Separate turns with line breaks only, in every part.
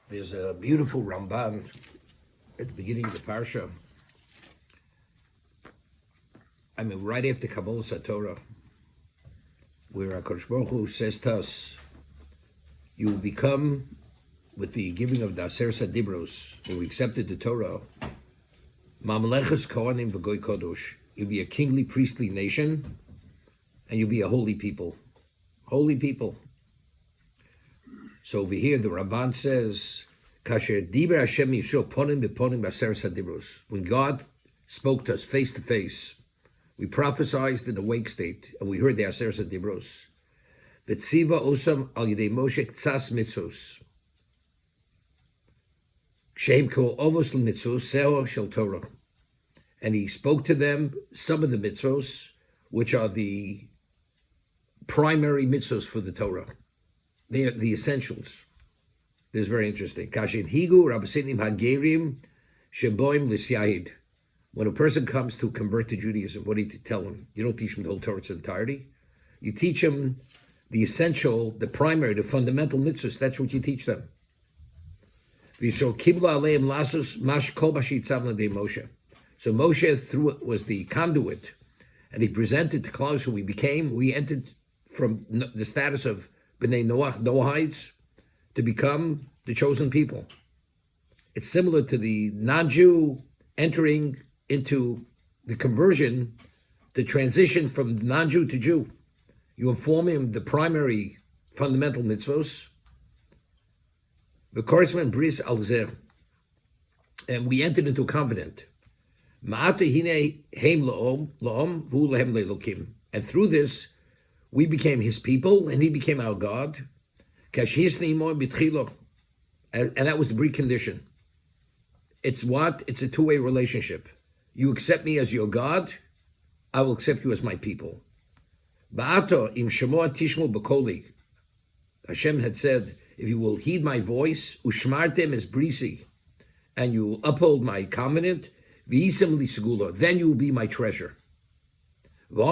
There's a beautiful Ramban at the beginning of the parsha. I mean, right after Kabbalah Satorah, where HaKadosh Baruch Hu says to us, you will become, with the giving of the Aser Sadibros, when we accepted the Torah, Mamleches Kohanim V'Goy Kodosh. You'll be a kingly, priestly nation, and you'll be a holy people. Holy people. So over here, the Ramban says, Kasher Diber Hashem Yisrael Ponim B'Ponim B'Aser Sadibros. When God spoke to us face to face, we prophesied in the wake state, and we heard the Aser Sadibros. V'tziva osam al yedei Moshe k'tzas mitzvos. Shem kol ovos l'mitzvos seho shel Torah. And he spoke to them some of the mitzvos, which are the primary mitzvos for the Torah. They are the essentials. This is very interesting. Kashin higu rabasinim hagerim sheboim l'syahid. When a person comes to convert to Judaism, what do you tell him? You don't teach him the whole Torah in its entirety. You teach him the essential, the primary, the fundamental mitzvahs. That's what you teach them. So Moshe, through it, was the conduit, and he presented to Klal Yisrael. We entered from the status of B'nai Noach, Noahites, to become the chosen people. It's similar to the non-Jew entering into the conversion, the transition from non-Jew to Jew. You inform him the primary fundamental mitzvos, the corresponding bris al zeh, and we entered into a covenant. And through this, we became his people, and he became our God. And that was the precondition. It's what? It's a two-way relationship. You accept me as your God, I will accept you as my people. Hashem had said, if you will heed my voice, ushmartem es brisi, and you will uphold my covenant, then you will be my treasure. And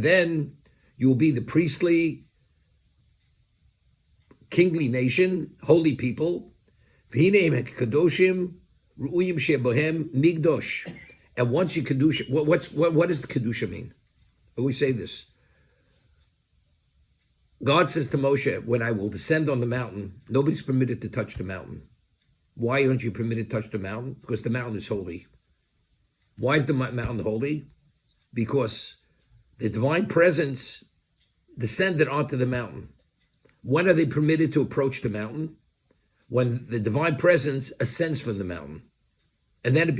then you will be the priestly, kingly nation, holy people. And once you Kedusha, what does the Kedusha mean? We say this. God says to Moshe, when I will descend on the mountain, nobody's permitted to touch the mountain. Why aren't you permitted to touch the mountain? Because the mountain is holy. Why is the mountain holy? Because the divine presence descended onto the mountain. When are they permitted to approach the mountain? When the divine presence ascends from the mountain. And then it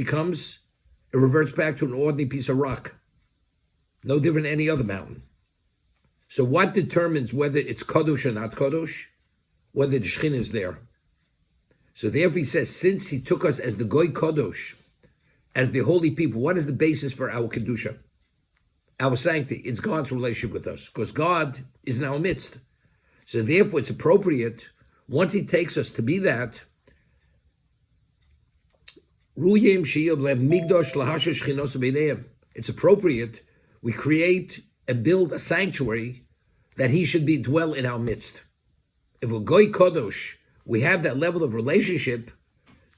reverts back to an ordinary piece of rock. No different than any other mountain. So what determines whether it's Kadosh or not Kadosh? Whether the Shekhinah is there. So therefore he says, since he took us as the Goy Kadosh, as the holy people, what is the basis for our Kedusha? Our sanctity. It's God's relationship with us, because God is in our midst. So therefore it's appropriate, once he takes us to be that, it's appropriate we create and build a sanctuary that he should dwell in our midst. If we're Goy Kodosh, we have that level of relationship,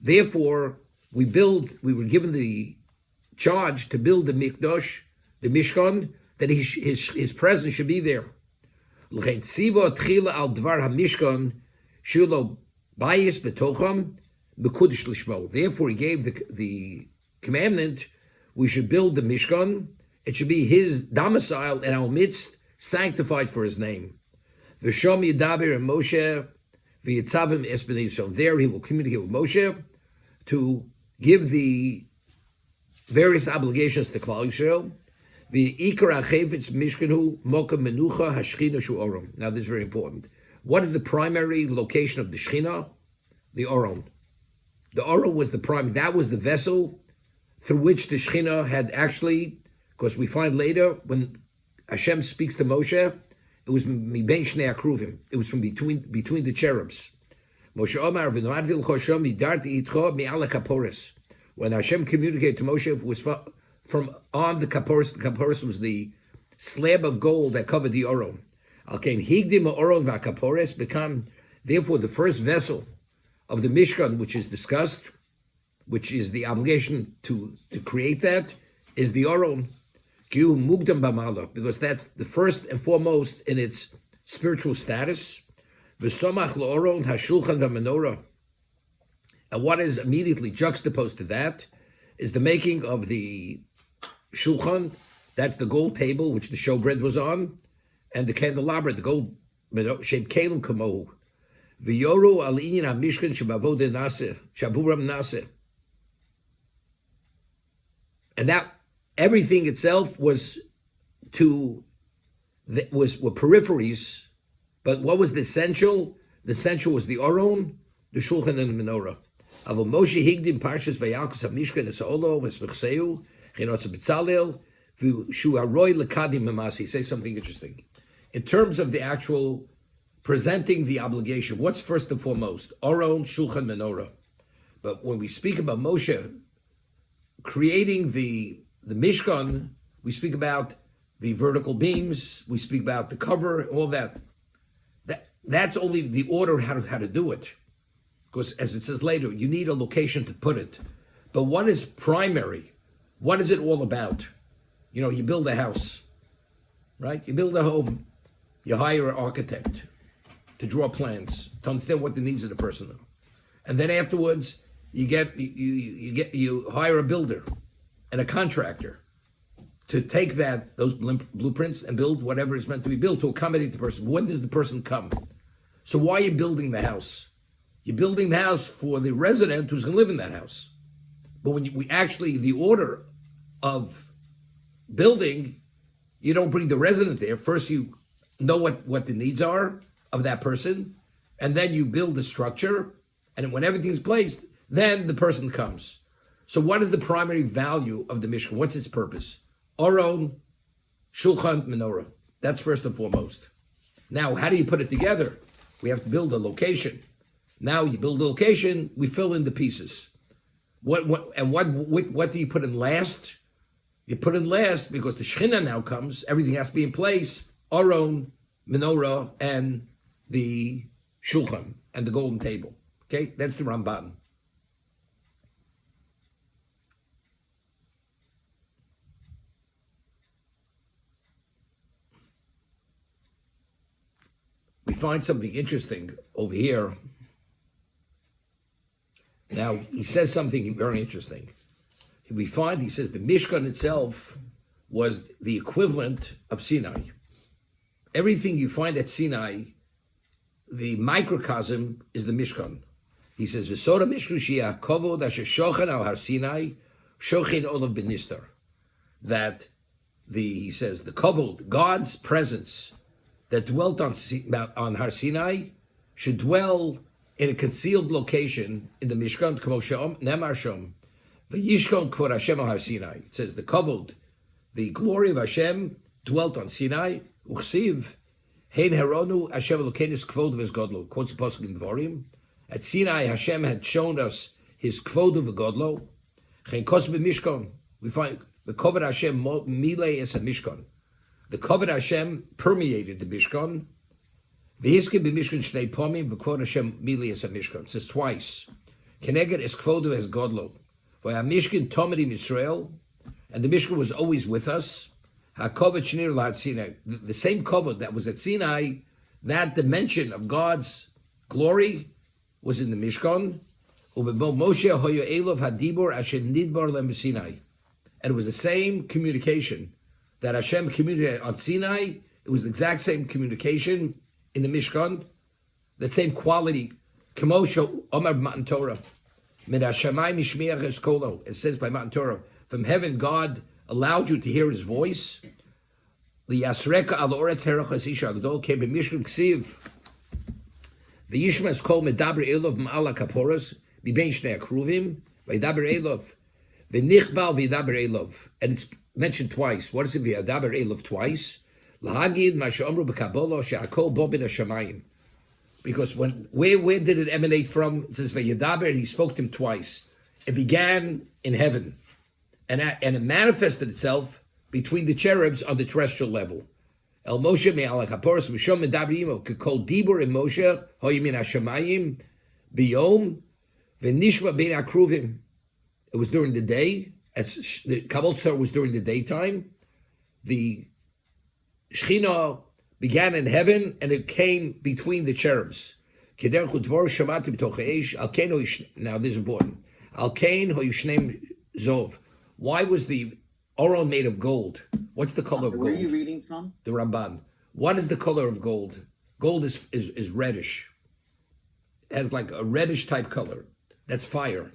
therefore we were given the charge to build the Mikdosh, the Mishkan, that his presence should be there. Therefore, he gave the commandment, we should build the Mishkan. It should be his domicile in our midst, sanctified for his name. There he will communicate with Moshe to give the various obligations to Klal Yisrael. Now this is very important. What is the primary location of the Shekhinah? The Oron. The Oron was that was the vessel through which the Shekhinah had actually, because we find later when Hashem speaks to Moshe, it was mibein shnei akruvim. It was from between the cherubs. Moshe Omar v'noarti l'choshom hidarti itcho mi'ala kaporis. When Hashem communicated to Moshe, it was from on the kaporis. The kaporis was the slab of gold that covered the Oron. Al kein higdim ha'oron v'akapores become Therefore, the first vessel of the Mishkan, which is discussed, which is the obligation to create that, is the Aron, because that's the first and foremost in its spiritual status. V'somach l'Aron hashulchan v'menorah. And what is immediately juxtaposed to that is the making of the shulchan. That's the gold table which the showbread was on, and the candelabra, the gold shaped kelim kamohu. V'yoru al inyan hamishkan shabavodah naser shaburam naser. And that everything itself were peripheries, but what was the essential? The essential was the Aron, the shulchan, and the menorah. Avol Moshe higdim parshas vayalkus hamishkan esaolo v'smechseu chenotz b'tzalel v'shu aroy lekadim mamasi. He says something interesting in terms of the actual presenting the obligation. What's first and foremost? Aron, shulchan, menorah. But when we speak about Moshe creating the Mishkan, we speak about the vertical beams, we speak about the cover, all that. That's only the order how to do it. Because as it says later, you need a location to put it. But what is primary? What is it all about? You build a house, right? You build a home. You hire an architect to draw plans, to understand what the needs of the person are. And then afterwards, you hire a builder and a contractor to take those blueprints and build whatever is meant to be built to accommodate the person. When does the person come? So why are you building the house? You're building the house for the resident who's going to live in that house. But when the order of building, you don't bring the resident there. First, you know what the needs are of that person, and then you build the structure, and when everything's placed, then the person comes. So what is the primary value of the Mishkan? What's its purpose? Aron, shulchan, menorah. That's first and foremost. Now, how do you put it together? We have to build a location. Now you build a location, we fill in the pieces. What do you put in last? You put in last because the Shekhinah now comes, everything has to be in place. Aron, menorah, and the shulchan, and the golden table. Okay, that's the Ramban. We find something interesting over here. Now, he says something very interesting. He says the Mishkan itself was the equivalent of Sinai. Everything you find at Sinai, the microcosm is the Mishkan. He says, "V'soda Mishkan sheyah kovod asher shochan al har Sinai, shochin olav b'nistar." That he says the kovod, God's presence that dwelt on Har Sinai, should dwell in a concealed location in the Mishkan. Nemar shom v'yishkon kvod Hashem al Har Sinai. It says the kovod, the glory of Hashem, dwelt on Sinai. Uchsiv hein heronu Hashem elokeinu kvod v'esgodlo. Quotes the pasuk in Dvarim. At Sinai, Hashem had shown us His kvod v'godlo. Chen kos b'Mishkan. We find the kovod Hashem milei es Mishkan. The kovod Hashem permeated the Mishkan. V'hiskim b'Mishkan shnei pomim v'kvod Hashem milei es Mishkan. It says twice. Keneged es kvod v'esgodlo. V'hamishkan tomed in Israel, and the Mishkan was always with us. HaKovod shnir l'Har Sinai. The same kovod that was at Sinai, that dimension of God's glory was in the Mishkan. Ubebo Moshe hoyo elov hadibor asher nidbar lem Sinai. And it was the same communication that Hashem communicated on Sinai. It was the exact same communication in the Mishkan. That same quality. Kemosha Omar Matan Torah. Min hashamayim mishmiach eskolo. It says by Matan Torah, from heaven God allowed you to hear His voice. Liyasreka al oretz herachas isha agdol came in Mishkan ksiv. The Yishmas called Medaber Elov Ma'ala Kaporas, Bibein Shnei Akruvim, V'Daber Elov, V'Nichbal V'Daber Elov. And it's mentioned twice. What is it? V'Daber Elov twice. L'Hagid Masha'omru B'Kabolo She'akol Bo Ben HaShamayim. Because where did it emanate from? It says V'Yadaber, He spoke to him twice. It began in heaven. And it manifested itself between the cherubs on the terrestrial level. El Moshe me ala kaporos mishom medabrim kol dibur in Moshe hoy min hashamayim biyom v'nishma bein akruvim. It was during the day, as the Kabbalah Torah was during the daytime. The Shechina began in heaven and it came between the cherubs. Now this is important. Why was the Oron made of gold? What's the color of gold?
Where are you reading from?
The Ramban. What is the color of gold? Gold is reddish. It has like a reddish type color. That's fire.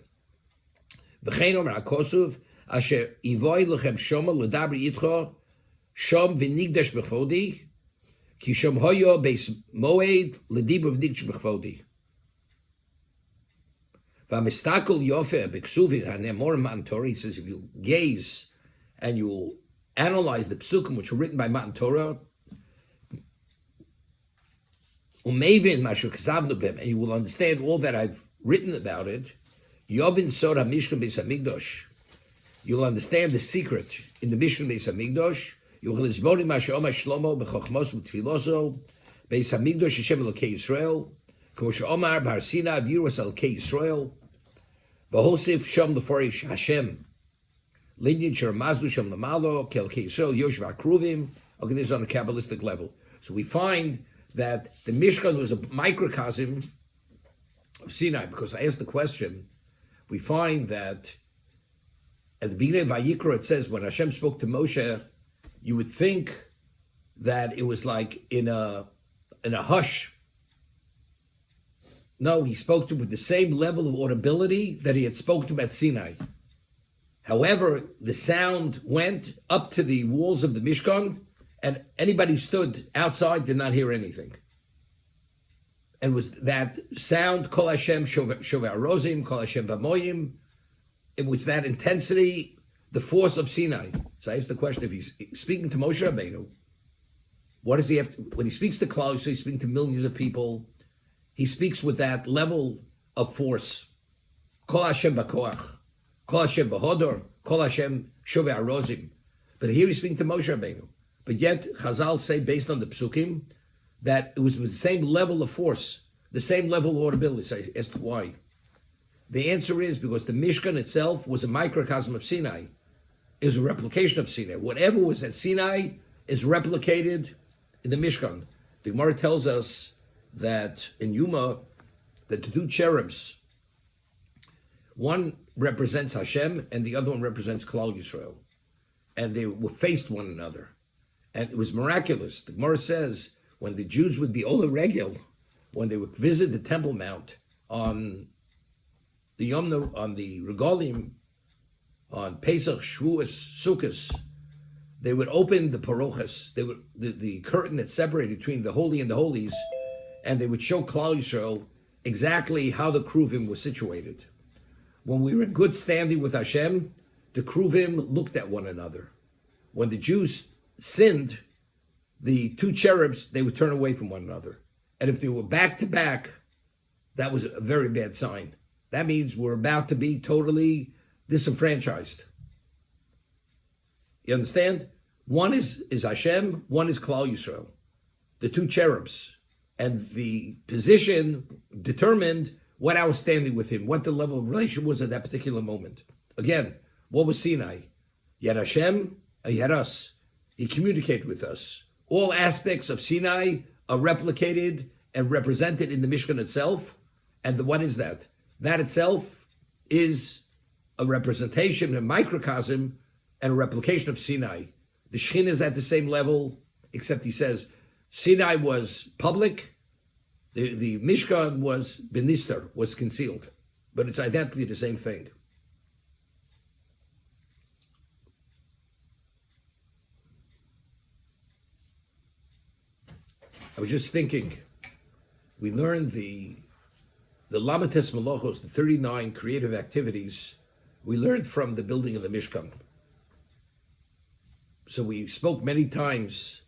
Shom v'nigdash b'chvodi, ki shom hoyo beis moed l'dibur v'nigdash b'chvodi. V'amistakel yofe b'ksuvi ha'nemor Matan Torah. He says, if you gaze and you analyze the psukim which were written by Matan Torah, umevin mashu k'savnu b'hem, and you will understand all that I've written about it. Yovin sod ha'mishkan beis ha'migdosh. You'll understand the secret in the Mishkan beis ha'migdosh. You'll lizboni ma'ashe'omar Shlomo b'chochmos u'tfiloso beis hamigdosh Hashem Elokei Yisrael k'mo she'omar b'har Sinai v'yiras Elokei Yisrael v'hosif shom l'forish Hashem linyan she'ramazdu shom l'malo k'Elokei Yisrael yosh v'akruvim. Okay, this is on a Kabbalistic level. So we find that the Mishkan was a microcosm of Sinai, because I asked the question. We find that at the beginning of Vayikra it says when Hashem spoke to Moshe, you would think that it was like in a hush. No, he spoke to him with the same level of audibility that he had spoken to him at Sinai. However, the sound went up to the walls of the Mishkan, and anybody who stood outside did not hear anything. And was that sound, Kol Hashem Shovei Arozim, Kol Hashem Bamoyim, it was that intensity, the force of Sinai. So I asked the question, if he's speaking to Moshe Rabbeinu, what does he have to, when he speaks to Klal, so he's speaking to millions of people, he speaks with that level of force. Kol Hashem B'koach, Kol Hashem B'hodor, Kol Hashem Shovei Arozim. But here he's speaking to Moshe Rabbeinu. But yet, Chazal say, based on the Psukim, that it was with the same level of force, the same level of audibility. So I asked why. The answer is because the Mishkan itself was a microcosm of Sinai. It was a replication of Sinai. Whatever was at Sinai is replicated in the Mishkan. The Gemara tells us that in Yuma, that the two cherubs, one represents Hashem and the other one represents Klal Yisrael. And they were faced one another. And it was miraculous. The Gemara says, when the Jews would be Ola Regel, when they would visit the Temple Mount on the Yom, on the Regalim, on Pesach, Shavuos, Sukkot, they would open the parochas, they would the curtain that separated between the Holy and the Holies, and they would show Klal Yisrael exactly how the Kruvim were situated. When we were in good standing with Hashem, the Kruvim looked at one another. When the Jews sinned, the two cherubs, they would turn away from one another. And if they were back to back, that was a very bad sign. That means we're about to be totally disenfranchised. You understand? One is Hashem, one is Klal Yisrael. The two cherubs. And the position determined what our standing with him, what the level of relation was at that particular moment. Again, what was Sinai? You had Hashem, you had us. He communicated with us. All aspects of Sinai are replicated and represented in the Mishkan itself. And what is that? That itself is a representation, a microcosm, and a replication of Sinai. The Shechinah is at the same level, except he says Sinai was public, the Mishkan was benister, was concealed. But it's identically the same thing. I was just thinking, we learned the Lamates Malachos, the 39 creative activities, we learned from the building of the Mishkan. So we spoke many times,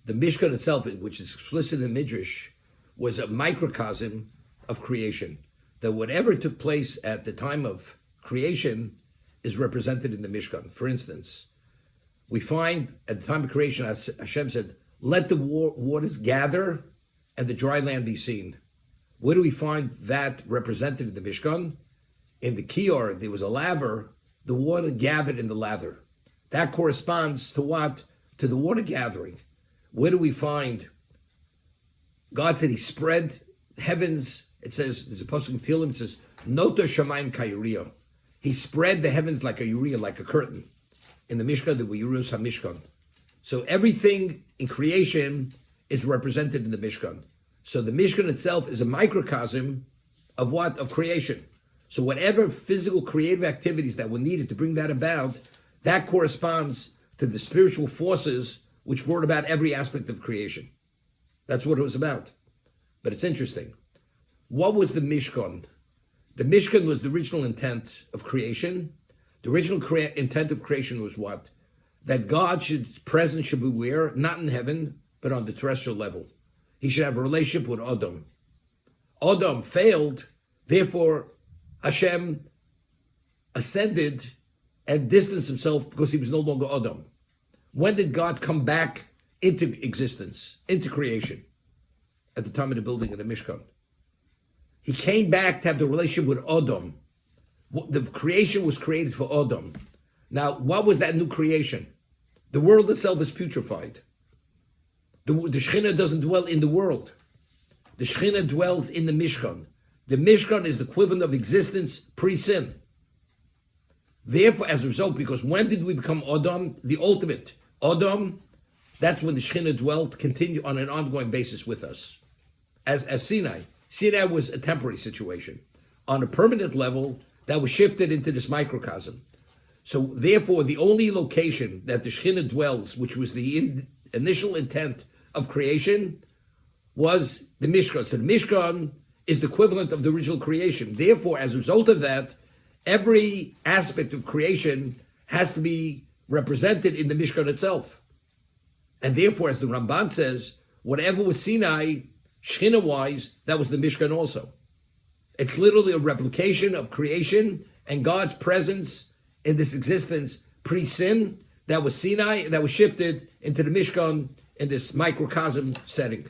the Mishkan itself, which is explicit in Midrash, was a microcosm of creation. That whatever took place at the time of creation is represented in the Mishkan. For instance, we find at the time of creation, Hashem said, let the waters gather and the dry land be seen. Where do we find that represented in the Mishkan? In the Kior, there was a laver, the water gathered in the lather. That corresponds to what? To the water gathering. Where do we find? God said he spread heavens. It says, there's a pasuk in Tehillim, it says, Noto Shamayim Kayuriya. He spread the heavens like a uriah, like a curtain. In the Mishkan, there were Urios HaMishkan. So everything in creation is represented in the Mishkan. So the Mishkan itself is a microcosm of what? Of creation. So whatever physical creative activities that were needed to bring that about, that corresponds to the spiritual forces which brought about every aspect of creation. That's what it was about. But it's interesting. What was the Mishkan? The Mishkan was the original intent of creation. The original intent of creation was what? That God's presence should be where? Not in heaven, but on the terrestrial level. He should have a relationship with Adam. Adam failed, therefore Hashem ascended and distanced himself because he was no longer Adam. When did God come back into existence, into creation? At the time of the building of the Mishkan. He came back to have the relationship with Adam. The creation was created for Adam. Now, what was that new creation? The world itself is putrefied. The Shekhinah doesn't dwell in the world. The Shekhinah dwells in the Mishkan. The Mishkan is the equivalent of existence pre-sin. Therefore, as a result, because when did we become Adam? The ultimate. Adam, that's when the Shekhinah dwelt, continue on an ongoing basis with us. As Sinai. Sinai was a temporary situation. On a permanent level, that was shifted into this microcosm. So therefore, the only location that the Shekhinah dwells, which was the initial intent of creation, was the Mishkan. So the Mishkan is the equivalent of the original creation. Therefore, as a result of that, every aspect of creation has to be represented in the Mishkan itself. And therefore, as the Ramban says, whatever was Sinai, Shekhinah-wise, that was the Mishkan also. It's literally a replication of creation and God's presence in this existence pre-sin. That was Sinai, that was shifted into the Mishkan in this microcosm setting.